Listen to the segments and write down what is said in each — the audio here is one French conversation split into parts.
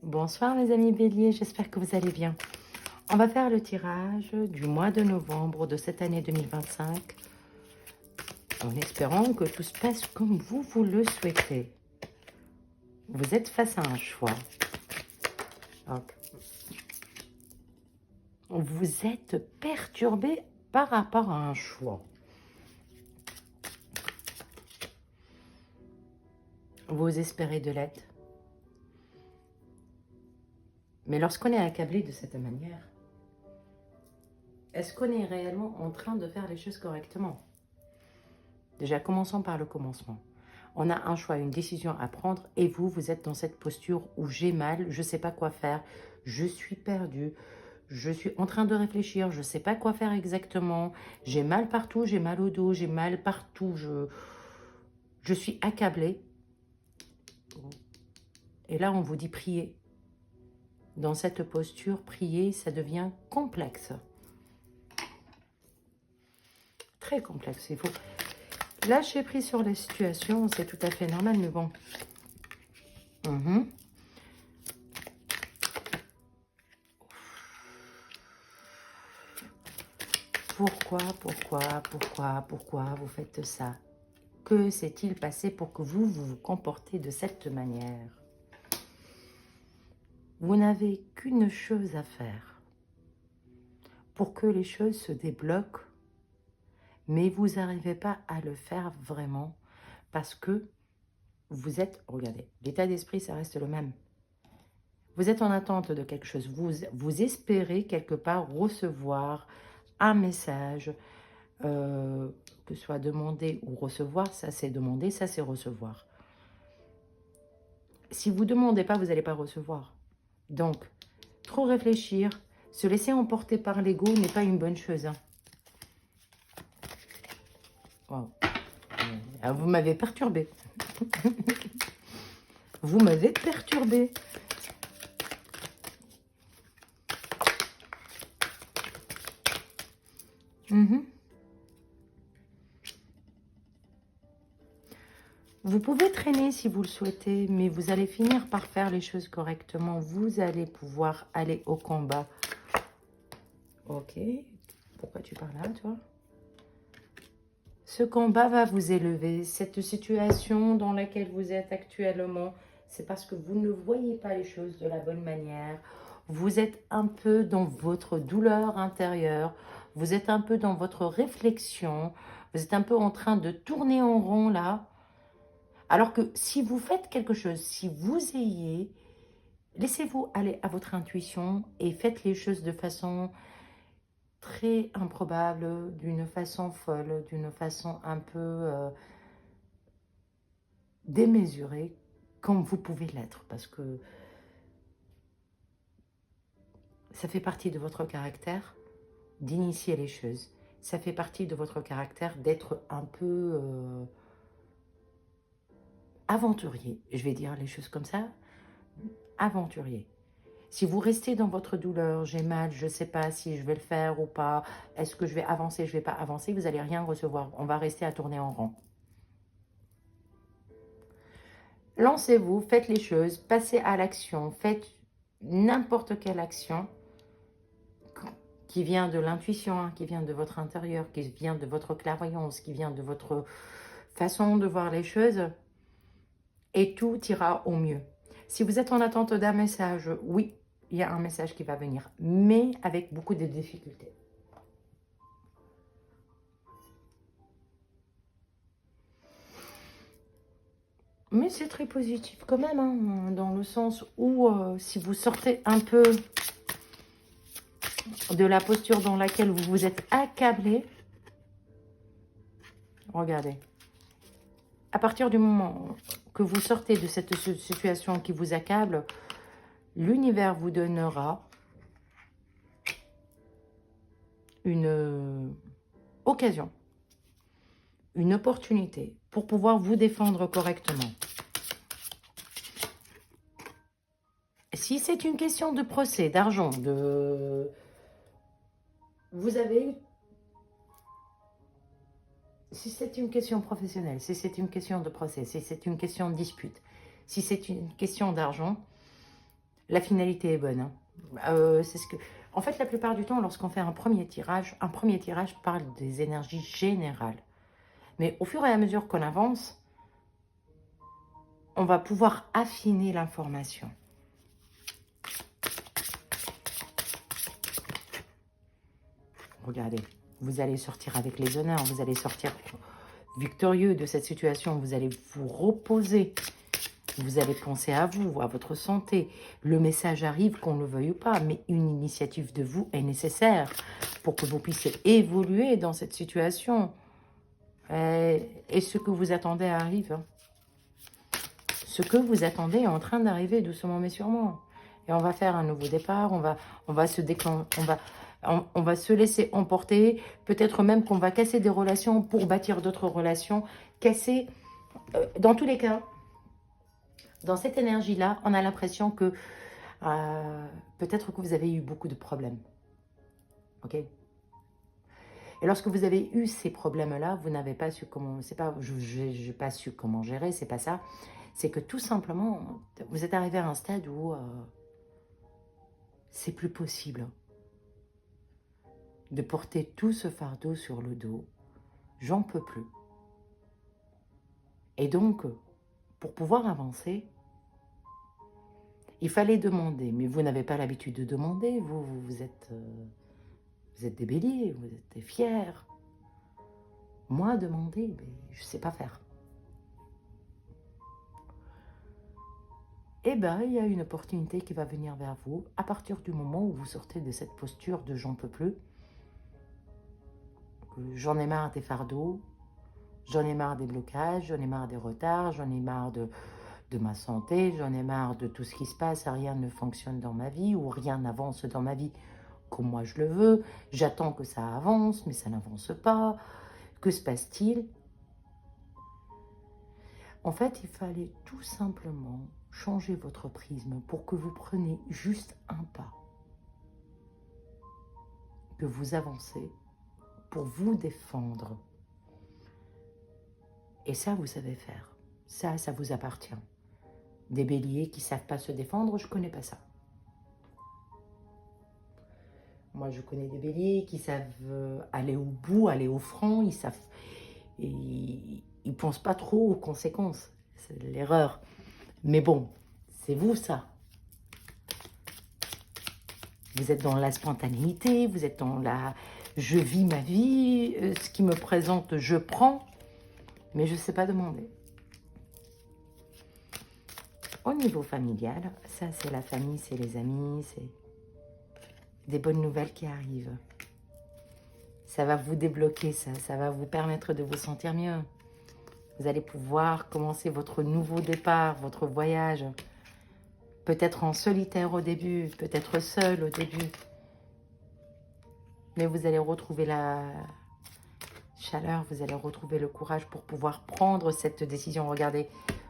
Bonsoir mes amis béliers, j'espère que vous allez bien. On va faire le tirage du mois de novembre de cette année 2025 en espérant que tout se passe comme vous le souhaitez. Vous êtes face à un choix. Donc, vous êtes perturbé par rapport à un choix. Vous espérez de l'aide. Mais lorsqu'on est accablé de cette manière, est-ce qu'on est réellement en train de faire les choses correctement? Déjà, commençons par le commencement. On a un choix, une décision à prendre et vous êtes dans cette posture où j'ai mal, je ne sais pas quoi faire, je suis perdue, je suis en train de réfléchir, je ne sais pas quoi faire exactement, j'ai mal partout, j'ai mal au dos, j'ai mal partout, je suis accablée. Et là, on vous dit prier. Dans cette posture, prier, ça devient complexe. Très complexe, il faut lâcher prise sur la situation, c'est tout à fait normal, mais bon. Pourquoi vous faites ça? Que s'est-il passé pour que vous vous comportez de cette manière? Vous n'avez qu'une chose à faire pour que les choses se débloquent, mais vous n'arrivez pas à le faire vraiment parce que vous êtes, regardez, l'état d'esprit, ça reste le même. Vous êtes en attente de quelque chose, vous espérez quelque part recevoir un message, que ce soit demander ou recevoir, ça c'est demander, ça c'est recevoir. Si vous ne demandez pas, vous n'allez pas recevoir. Donc, trop réfléchir, se laisser emporter par l'ego n'est pas une bonne chose. Hein. Wow. Vous m'avez perturbé. Vous m'avez perturbé. Vous pouvez traîner si vous le souhaitez, mais vous allez finir par faire les choses correctement. Vous allez pouvoir aller au combat. Ok. Pourquoi tu parles là, toi? Ce combat va vous élever. Cette situation dans laquelle vous êtes actuellement, c'est parce que vous ne voyez pas les choses de la bonne manière. Vous êtes un peu dans votre douleur intérieure. Vous êtes un peu dans votre réflexion. Vous êtes un peu en train de tourner en rond là. Alors que si vous faites quelque chose, si vous ayez, laissez-vous aller à votre intuition et faites les choses de façon très improbable, d'une façon folle, d'une façon un peu démesurée, comme vous pouvez l'être, parce que ça fait partie de votre caractère d'initier les choses. Ça fait partie de votre caractère d'être un peu aventurier, je vais dire les choses comme ça, aventurier. Si vous restez dans votre douleur, j'ai mal, je ne sais pas si je vais le faire ou pas, est-ce que je vais avancer, je ne vais pas avancer, vous n'allez rien recevoir. On va rester à tourner en rond. Lancez-vous, faites les choses, passez à l'action, faites n'importe quelle action qui vient de l'intuition, hein, qui vient de votre intérieur, qui vient de votre clairvoyance, qui vient de votre façon de voir les choses, et tout ira au mieux. Si vous êtes en attente d'un message, oui, il y a un message qui va venir, mais avec beaucoup de difficultés. Mais c'est très positif quand même, hein, dans le sens où si vous sortez un peu de la posture dans laquelle vous vous êtes accablé, regardez, à partir du moment que vous sortez de cette situation qui vous accable, l'univers vous donnera une occasion, une opportunité pour pouvoir vous défendre correctement. Si c'est une question de procès, d'argent, vous avez... Si c'est une question professionnelle, si c'est une question de procès, si c'est une question de dispute, si c'est une question d'argent, La finalité est bonne. Hein. C'est ce que... En fait, la plupart du temps, lorsqu'on fait un premier tirage parle des énergies générales. Mais au fur et à mesure qu'on avance, on va pouvoir affiner l'information. Regardez, vous allez sortir avec les honneurs, vous allez sortir victorieux de cette situation, vous allez vous reposer, vous allez penser à vous, à votre santé. Le message arrive, qu'on le veuille ou pas, mais une initiative de vous est nécessaire pour que vous puissiez évoluer dans cette situation. Et ce que vous attendez arrive. Hein. Ce que vous attendez est en train d'arriver doucement mais sûrement. Et on va faire un nouveau départ, on va se on va se laisser emporter. Peut-être même qu'on va casser des relations pour bâtir d'autres relations. Casser, dans tous les cas, dans cette énergie-là, on a l'impression que peut-être que vous avez eu beaucoup de problèmes. Ok? Et lorsque vous avez eu ces problèmes-là, vous n'avez pas su comment... C'est pas, je n'ai pas su comment gérer, c'est pas ça. C'est que tout simplement, vous êtes arrivé à un stade où c'est plus possible de porter tout ce fardeau sur le dos. J'en peux plus. Et donc, pour pouvoir avancer, il fallait demander. Mais vous n'avez pas l'habitude de demander. Vous êtes des béliers, vous êtes des fiers. Moi, demander, ben, je ne sais pas faire. Eh bien, il y a une opportunité qui va venir vers vous à partir du moment où vous sortez de cette posture de « j'en peux plus ». J'en ai marre des fardeaux, j'en ai marre des blocages, j'en ai marre des retards, j'en ai marre de ma santé, j'en ai marre de tout ce qui se passe, rien ne fonctionne dans ma vie ou rien n'avance dans ma vie comme moi je le veux. J'attends que ça avance, mais ça n'avance pas. Que se passe-t-il? En fait, il fallait tout simplement changer votre prisme pour que vous preniez juste un pas, que vous avancez pour vous défendre. Et ça, vous savez faire. Ça vous appartient. Des béliers qui ne savent pas se défendre, je ne connais pas ça. Moi, je connais des béliers qui savent aller au bout, aller au front. Ils pensent pas trop aux conséquences. C'est l'erreur. Mais bon, c'est vous ça. Vous êtes dans la spontanéité, vous êtes dans la... Je vis ma vie, ce qui me présente, je prends, mais je ne sais pas demander. Au niveau familial, ça c'est la famille, c'est les amis, c'est des bonnes nouvelles qui arrivent. Ça va vous débloquer, ça va vous permettre de vous sentir mieux. Vous allez pouvoir commencer votre nouveau départ, votre voyage. Peut-être en solitaire au début, peut-être seul au début. Mais vous allez retrouver la chaleur, vous allez retrouver le courage pour pouvoir prendre cette décision. Regardez,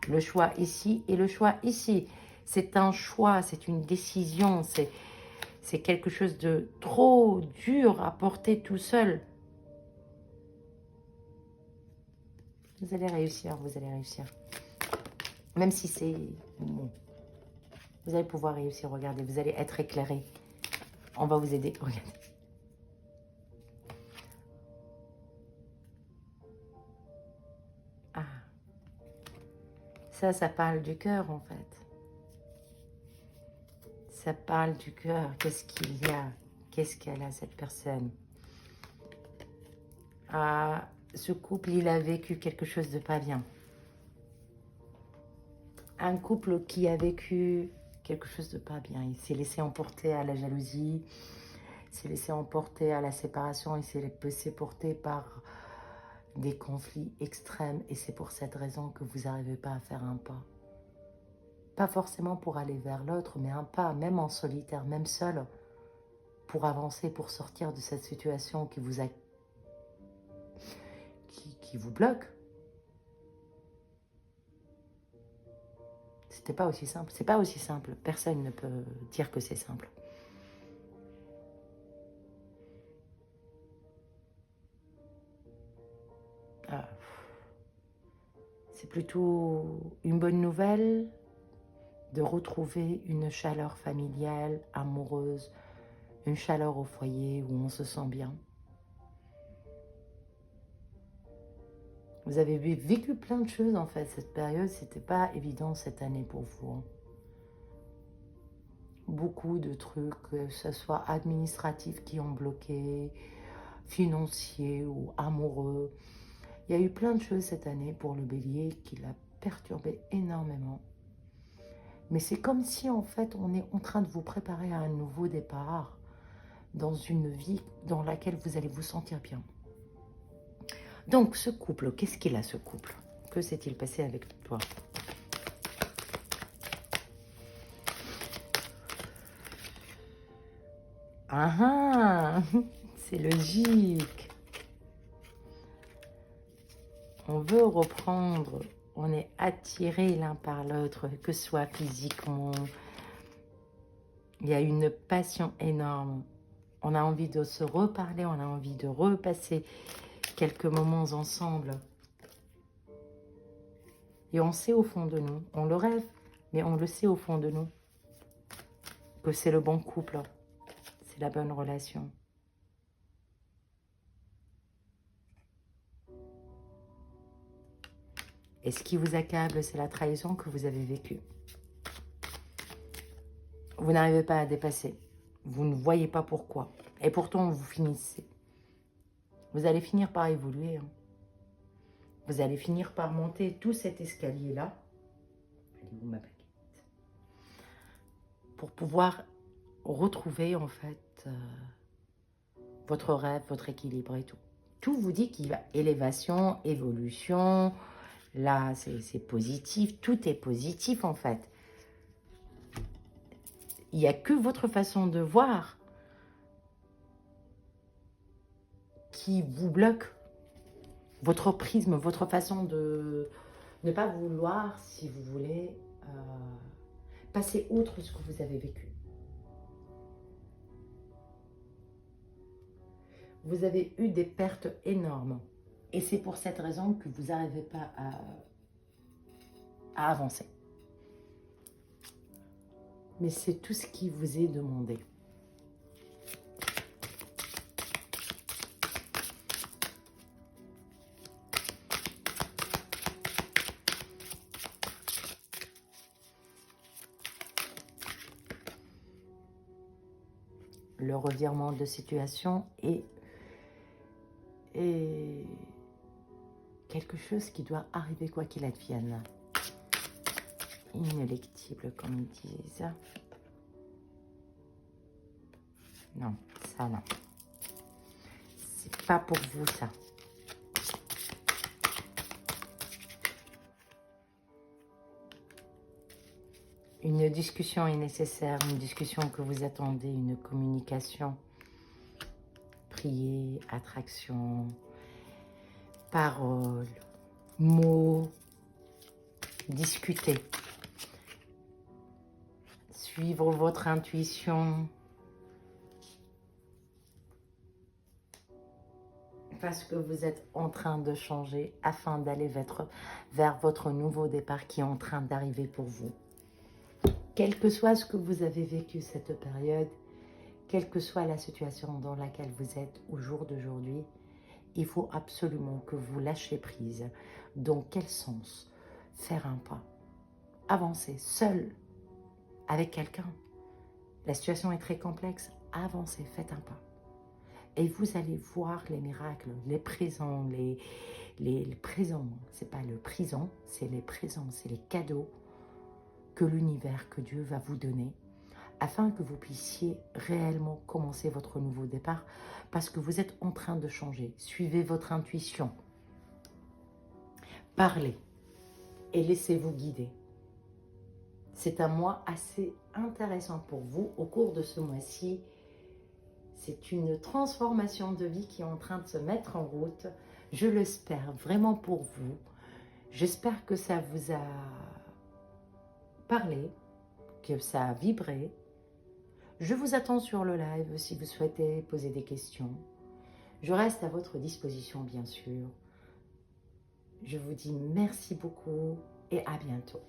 le choix ici et le choix ici. C'est un choix, c'est une décision, c'est quelque chose de trop dur à porter tout seul. Vous allez réussir, vous allez réussir. Même si c'est... Bon, vous allez pouvoir réussir, regardez, vous allez être éclairé. On va vous aider, regardez. Ah, ça parle du cœur en fait. Ça parle du cœur. Qu'est-ce qu'il y a? Qu'est-ce qu'elle a, cette personne? Ah, ce couple, il a vécu quelque chose de pas bien. Un couple qui a vécu quelque chose de pas bien. Il s'est laissé emporter à la jalousie, il s'est laissé emporter à la séparation, il s'est laissé porter par des conflits extrêmes. Et c'est pour cette raison que vous n'arrivez pas à faire un pas. Pas forcément pour aller vers l'autre, mais un pas, même en solitaire, même seul, pour avancer, pour sortir de cette situation qui vous a... qui vous bloque. C'était pas aussi simple. C'est pas aussi simple. Personne ne peut dire que c'est simple. C'est plutôt une bonne nouvelle, de retrouver une chaleur familiale, amoureuse, une chaleur au foyer où on se sent bien. Vous avez vécu plein de choses en fait, cette période, c'était pas évident cette année pour vous. Hein. Beaucoup de trucs, que ce soit administratifs qui ont bloqué, financiers ou amoureux. Il y a eu plein de choses cette année pour le bélier qui l'a perturbé énormément. Mais c'est comme si en fait on est en train de vous préparer à un nouveau départ dans une vie dans laquelle vous allez vous sentir bien. Donc ce couple, qu'est-ce qu'il a ce couple? Que s'est-il passé avec toi? Ah ah, c'est logique. On veut reprendre, on est attirés l'un par l'autre, que ce soit physiquement. Il y a une passion énorme. On a envie de se reparler, on a envie de repasser quelques moments ensemble. Et on sait au fond de nous, on le rêve, mais on le sait au fond de nous, que c'est le bon couple, c'est la bonne relation. Et ce qui vous accable, c'est la trahison que vous avez vécue. Vous n'arrivez pas à dépasser. Vous ne voyez pas pourquoi. Et pourtant, vous finissez. Vous allez finir par évoluer. Hein. Vous allez finir par monter tout cet escalier-là. Allez, où ma baguette? Pour pouvoir retrouver, en fait, votre rêve, votre équilibre et tout. Tout vous dit qu'il y a élévation, évolution. Là, c'est positif. Tout est positif, en fait. Il n'y a que votre façon de voir qui vous bloque. Votre prisme, votre façon de ne pas vouloir, si vous voulez, passer outre ce que vous avez vécu. Vous avez eu des pertes énormes. Et c'est pour cette raison que vous n'arrivez pas à avancer. Mais c'est tout ce qui vous est demandé. Le revirement de situation est quelque chose qui doit arriver quoi qu'il advienne. Inélectible, comme ils disent. Non, ça non. C'est pas pour vous, ça. Une discussion est nécessaire, une discussion que vous attendez, une communication. Prier, attraction, paroles, mots, discuter. Suivre votre intuition. Parce que vous êtes en train de changer afin d'aller vers votre nouveau départ qui est en train d'arriver pour vous. Quel que soit ce que vous avez vécu cette période, quelle que soit la situation dans laquelle vous êtes au jour d'aujourd'hui, il faut absolument que vous lâchiez prise. Dans quel sens? Faire un pas. Avancer seul, avec quelqu'un. La situation est très complexe. Avancez, faites un pas. Et vous allez voir les miracles, les présents, les présents. C'est pas le présent, c'est les présents, c'est les cadeaux que l'univers, que Dieu va vous donner afin que vous puissiez réellement commencer votre nouveau départ parce que vous êtes en train de changer. Suivez votre intuition. Parlez et laissez-vous guider. C'est un mois assez intéressant pour vous au cours de ce mois-ci. C'est une transformation de vie qui est en train de se mettre en route. Je l'espère vraiment pour vous. J'espère que ça vous a parlé, que ça a vibré. Je vous attends sur le live si vous souhaitez poser des questions. Je reste à votre disposition, bien sûr. Je vous dis merci beaucoup et à bientôt.